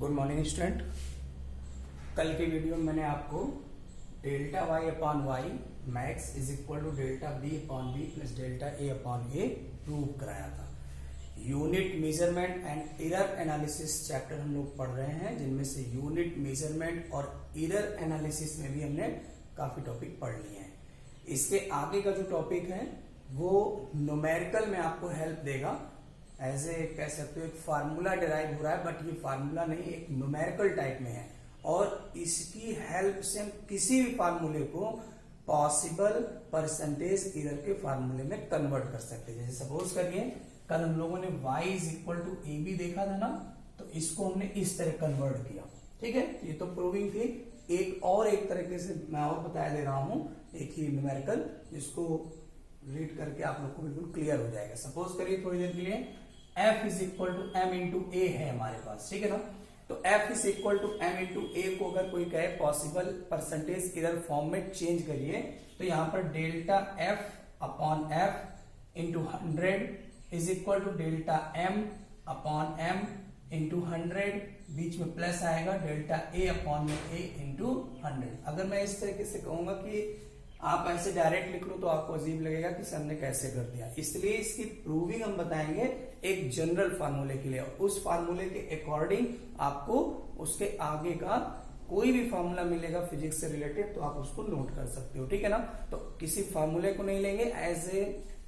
Good morning student. कल के video में मैंने आपको delta Y upon y max is equal to delta b upon b plus delta a upon a prove कराया था। Unit measurement and error analysis chapter हम लोग पढ़ रहे हैं, जिनमें से यूनिट मेजरमेंट और एरर एनालिसिस में भी हमने काफी टॉपिक पढ़ लिए हैं। इसके आगे का जो टॉपिक है वो न्यूमेरिकल में आपको हेल्प देगा। एज ए कह सकते हो एक फार्मूला डिराइव हो रहा है, बट ये फार्मूला नहीं, एक न्यूमेरिकल टाइप में है और इसकी हेल्प से हम किसी भी फार्मूले को पॉसिबल परसेंटेज एरर के फार्मूले में कन्वर्ट कर सकते हैं। जैसे सपोज करिए कल हम लोगों ने y is equal to a b देखा था ना, तो इसको हमने इस तरह कन्वर्ट किया। ठीक है, ये तो प्रूविंग थी। एक तरीके से मैं और बताया दे रहा हूं, एक ही न्यूमेरिकल, जिसको रीड करके आप लोग को बिल्कुल क्लियर हो जाएगा। सपोज करिए थोड़ी देर के लिए f is equal to m into A है हमारे पास, ठीक है ना। तो f is equal to m into A को अगर कोई कहे पॉसिबल परसेंटेज एरर फॉर्म में चेंज करिए, तो यहां पर delta f upon f into 100 is equal to delta m upon m into 100, बीच में प्लस आएगा डेल्टा a अपॉन में a इंटू 100। अगर मैं इस तरीके से कहूंगा कि आप ऐसे डायरेक्ट लिख लो तो आपको अजीब लगेगा कि सर ने कैसे कर दिया, इसलिए इसकी प्रूविंग हम बताएंगे एक जनरल फार्मूले के लिए। उस फार्मूले के अकॉर्डिंग आपको उसके आगे का कोई भी फार्मूला मिलेगा फिजिक्स से रिलेटेड तो आप उसको नोट कर सकते हो, ठीक है ना। तो किसी फार्मूले को नहीं लेंगे, एज ए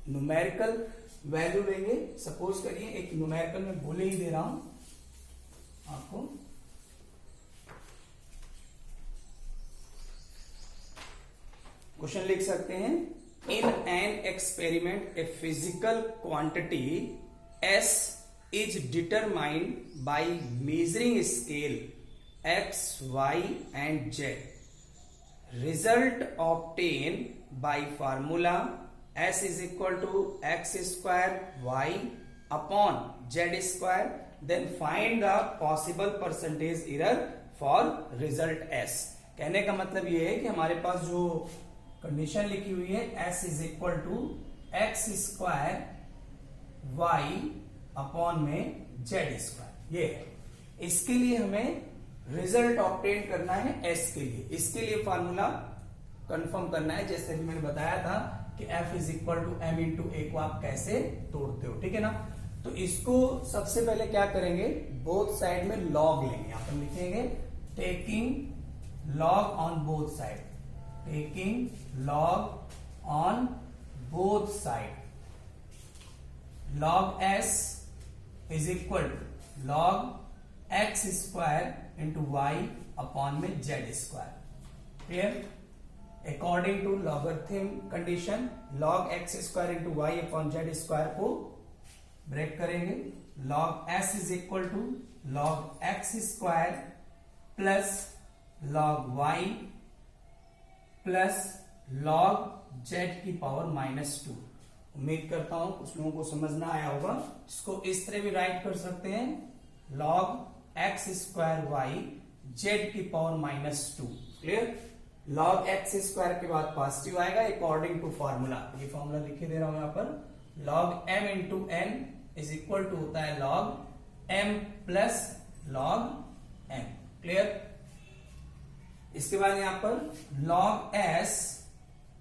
न्यूमेरिकल वैल्यू लेंगे। सपोज करिए एक न्यूमेरिकल में बोले ही दे रहा हूं आपको, क्वेश्चन लिख सकते हैं, in an experiment a physical quantity S is determined by measuring scale X, Y and Z. Result obtained by formula S is equal to X square Y upon Z square. Then find the possible percentage error for result S. कहने का मतलब ये है कि हमारे पास जो condition लिखी हुई है S is equal to X square y upon में z स्क्वायर, ये है। इसके लिए हमें रिजल्ट ऑब्टेन करना है s के लिए। इसके लिए फार्मूला कंफर्म करना है, जैसे कि मैंने बताया था कि f is equal to m into A को आप कैसे तोड़ते हो, ठीक है ना। तो इसको सबसे पहले क्या करेंगे, बोथ साइड में लॉग लेंगे। यहां पर लिखेंगे taking log on both side, taking log on both side. log s is equal to log x square into y upon में z square। Clear? According to logarithm condition log x square into y upon z square को break करेंगे। log s is equal to log x square plus log y plus log z की power -2। उम्मीद करता हूं कुछ लोगों को समझना आया होगा। इसको इस तरह भी राइट कर सकते हैं, log x square y z की power -2। Clear? log x square के बाद पॉजिटिव आएगा अकॉर्डिंग टू फार्मूला। ये फार्मूला लिखे दे रहा हूं यहां पर, log m into n is equal to होता है log m plus log m। Clear? इसके बाद यहां पर log s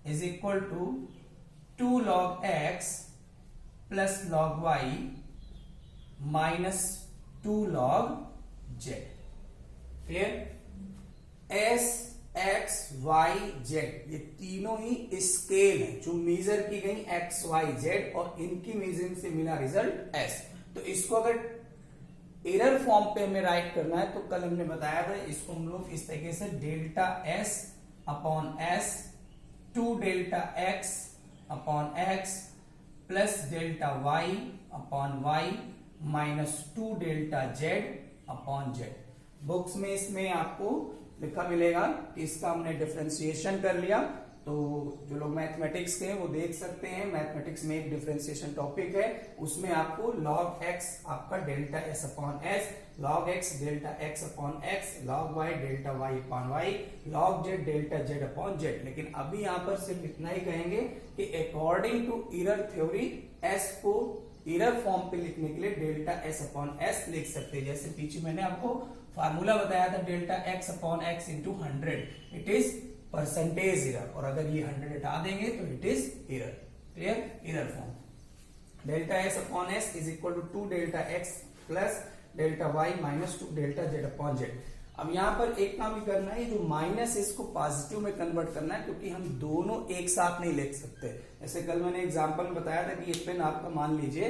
is equal to 2 log x plus log y minus 2 log z। Clear? s, x, y, z ये तीनों ही scale है जो मेजर की गई x, y, z और इनकी मेजरिंग से मिला रिजल्ट s। तो इसको अगर एरर फॉर्म पे हमें राइट करना है तो कल हमने बताया था, इसको हम लोग इस तरीके से delta s upon s 2 delta x upon x plus delta y upon y minus 2 delta z upon z। Books में इसमें आपको लिखा मिलेगा कि इसका हमने डिफरेंशिएशन कर लिया। तो जो लोग मैथमेटिक्स के हैं वो देख सकते हैं, मैथमेटिक्स में एक डिफरेंशिएशन टॉपिक है, उसमें आपको log x आपका delta s upon s, log x delta x upon x, log y delta y upon y, log z delta z upon z। लेकिन अभी यहां पर सिर्फ इतना ही कहेंगे कि according to error theory s को इरर फॉर्म पे लिखने के लिए डेल्टा एस अपॉन एस लिख सकते हैं। जैसे पीछे मैंने आपको फार्मूला बताया था delta x upon x into 100, it is percentage error, और अगर ये 100 हटा देंगे तो it is error. Clear? Error form. Delta S upon S is equal to 2 delta x plus delta y minus 2 delta Z upon z. अब यहां पर एक काम ही करना है, जो माइनस इसको पॉजिटिव में कन्वर्ट करना है, क्योंकि हम दोनों एक साथ नहीं लिख सकते। जैसे कल मैंने एग्जांपल में बताया था कि ये पेन आपका मान लीजिए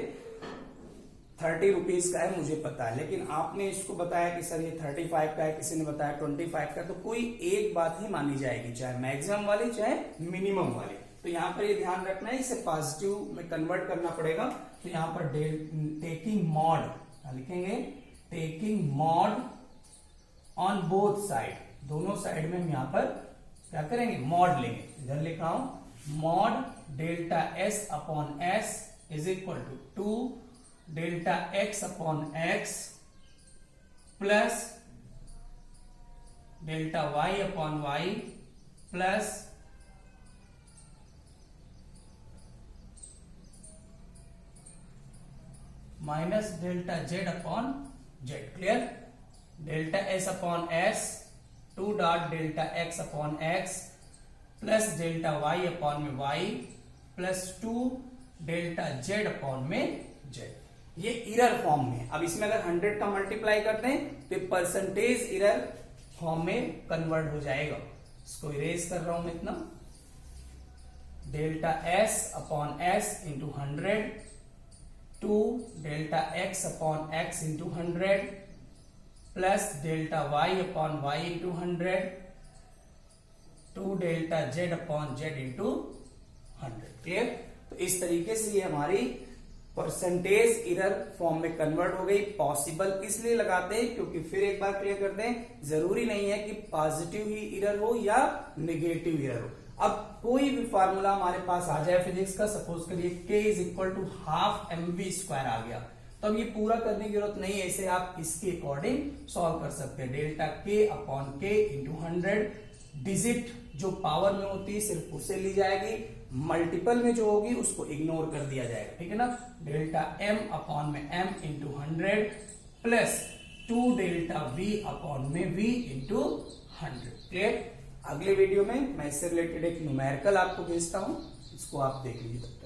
30 रुपीज का है, मुझे पता है, लेकिन आपने इसको बताया कि सर ये 35 का है, किसी ने बताया 25 का, तो कोई एक बात ही मानी जाएगी, चाहे मैक्सिमम वाली चाहे मिनिमम वाली। तो यहाँ पर ये ध्यान रखना है, इसे पॉजिटिव में कन्वर्ट करना पड़ेगा। तो यहाँ पर टेकिंग मॉड लिखेंगे, taking mod on both side, दोनों साइड में हम यहां पर क्या करेंगे, मॉड लेंगे। इधर लिख रहा हूं mod delta S upon S is equal to 2 delta x upon X plus delta Y upon Y plus minus delta Z upon Z. Clear? Delta S upon S 2 dot delta x upon X plus delta Y upon में Y plus 2 delta Z upon में Z. ये error form में। अब इसमें अगर 100 का multiply करते हैं तो परसेंटेज इरर फॉर्म में कन्वर्ट हो जाएगा। इसको इरेज कर रहा हूं मैं इतना, delta S upon S into 100 2 delta x upon x into 100 plus delta Y upon Y into 100 2 delta Z upon Z into 100। Clear? तो इस तरीके से ये हमारी परसेंटेज इरर फॉर्म में कन्वर्ट हो गई। पॉसिबल इसलिए लगाते हैं क्योंकि, फिर एक बार क्लियर करते हैं, जरूरी नहीं है कि पॉजिटिव ही इरर हो या नेगेटिव इरर हो। अब कोई भी फार्मूला हमारे पास आ जाए फिजिक्स का, सपोज करिए k is equal to half mv² आ गया, तो अब ये पूरा करने की जरूरत नहीं है, इसे आप इसके अकॉर्डिंग सॉल्व कर सकते हैं। Delta k upon k into 100, digit जो पावर में होती है सिर्फ उसे ली जाएगी, मल्टीपल में जो होगी उसको इग्नोर कर दिया जाएगा। ठीक है ना? डेल्टा m अपॉन में m into 100 plus 2 delta v upon में v इंटू 100। क्लियर? अगले वीडियो में मैं इससे रिलेटेड एक न्यूमेरिकल आपको भेजता हूं, इसको आप देख लीजिए।